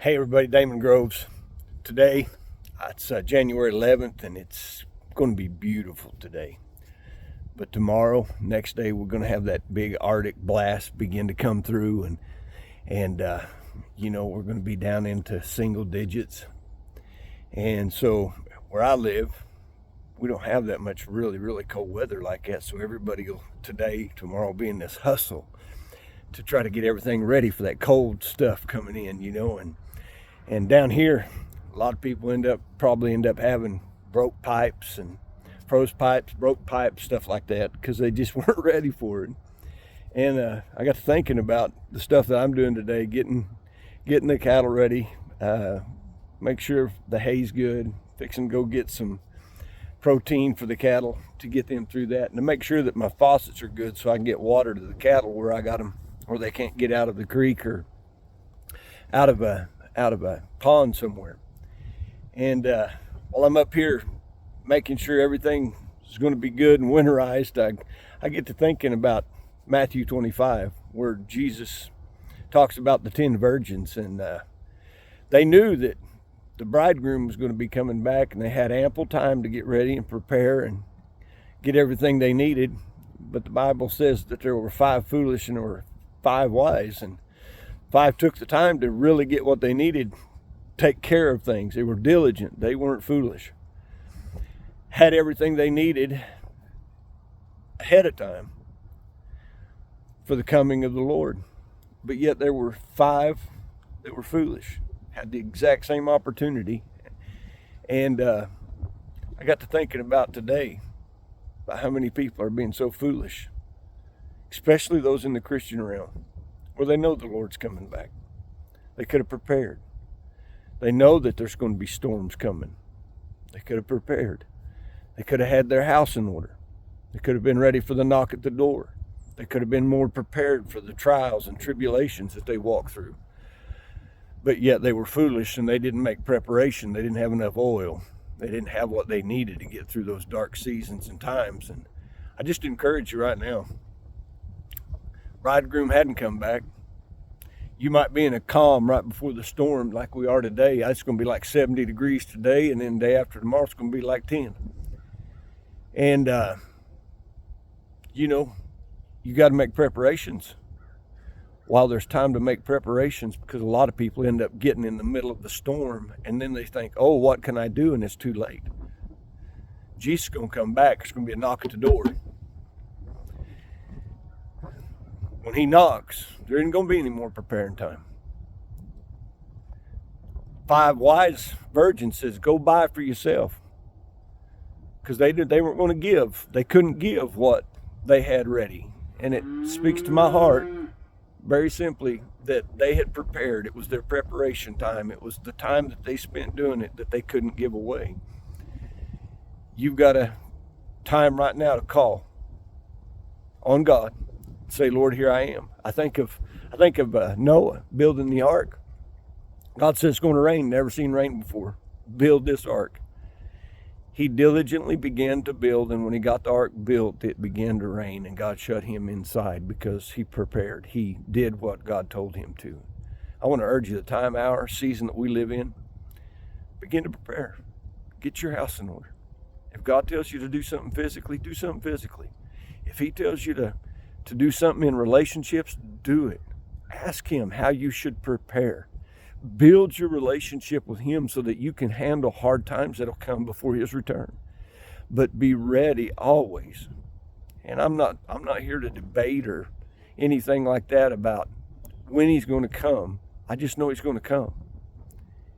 Hey everybody, Damon Groves. Today, it's January 11th and it's going to be beautiful today. But tomorrow, next day, we're going to have that big Arctic blast begin to come through and we're going to be down into single digits. And so where I live, we don't have that much really cold weather like that. So everybody will tomorrow be in this hustle to try to get everything ready for that cold stuff coming in, and down here, a lot of people probably end up having broke pipes and froze pipes, broke pipes, stuff like that, because they just weren't ready for it. And I got to thinking about the stuff that I'm doing today, getting the cattle ready, make sure the hay's good, fixing to go get some protein for the cattle to get them through that, and to make sure that my faucets are good so I can get water to the cattle where I got them, or they can't get out of the creek or out of a pond somewhere. And while I'm up here making sure everything is going to be good and winterized, I get to thinking about Matthew 25, where Jesus talks about the 10 virgins, and they knew that the bridegroom was going to be coming back, and they had ample time to get ready and prepare and get everything they needed. But the Bible says that there were 5 foolish and there were 5 wise, and 5 took the time to really get what they needed, take care of things. They were diligent. They weren't foolish. Had everything they needed ahead of time for the coming of the Lord. But yet there were 5 that were foolish, had the exact same opportunity. And I got to thinking about today, about how many people are being so foolish, especially those in the Christian realm, where they know the Lord's coming back. They could have prepared. They know that there's going to be storms coming. They could have prepared. They could have had their house in order. They could have been ready for the knock at the door. They could have been more prepared for the trials and tribulations that they walk through. But yet they were foolish and they didn't make preparation. They didn't have enough oil. They didn't have what they needed to get through those dark seasons and times. And I just encourage you right now, bridegroom hadn't come back. You might be in a calm right before the storm like we are today. It's going to be like 70 degrees today, and then the day after tomorrow it's going to be like 10. And, you got to make preparations while there's time to make preparations, because a lot of people end up getting in the middle of the storm, and then they think, oh, what can I do? And it's too late. Jesus is going to come back. It's going to be a knock at the door. When he knocks, there isn't going to be any more preparing time. 5 wise virgins says, go buy for yourself. Because they weren't going to give. They couldn't give what they had ready. And it speaks to my heart, very simply, that they had prepared. It was their preparation time. It was the time that they spent doing it that they couldn't give away. You've got a time right now to call on God. Say, Lord, here I am. I think of Noah building the ark. God says it's going to rain. Never seen rain before. Build this ark. He diligently began to build, and when he got the ark built, it began to rain, and God shut him inside because he prepared. He did what God told him to. I want to urge you, the time, hour, season that we live in, begin to prepare. Get your house in order. If God tells you to do something physically, do something physically. If he tells you to do something in relationships, do it. Ask him how you should prepare. Build your relationship with him so that you can handle hard times that'll come before his return. But be ready always. And I'm not here to debate or anything like that about when he's going to come. I just know he's going to come.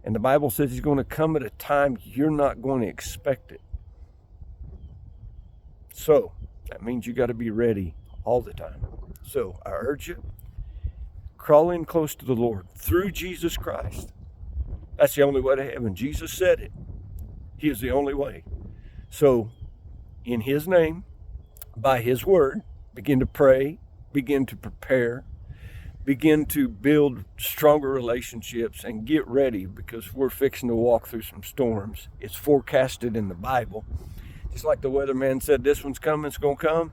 And the Bible says he's going to come at a time you're not going to expect it. So that means you got to be ready all the time. So I urge you, crawl in close to the Lord through Jesus Christ. That's the only way to heaven. Jesus said it. He is the only way. So in his name, by his word, begin to pray, begin to prepare, begin to build stronger relationships, and get ready, because we're fixing to walk through some storms. It's forecasted in the Bible. Just like the weatherman said, this one's coming, it's going to come.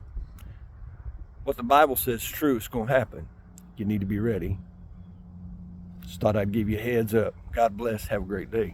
What the Bible says is true, it's going to happen. You need to be ready. Just thought I'd give you a heads up. God bless. Have a great day.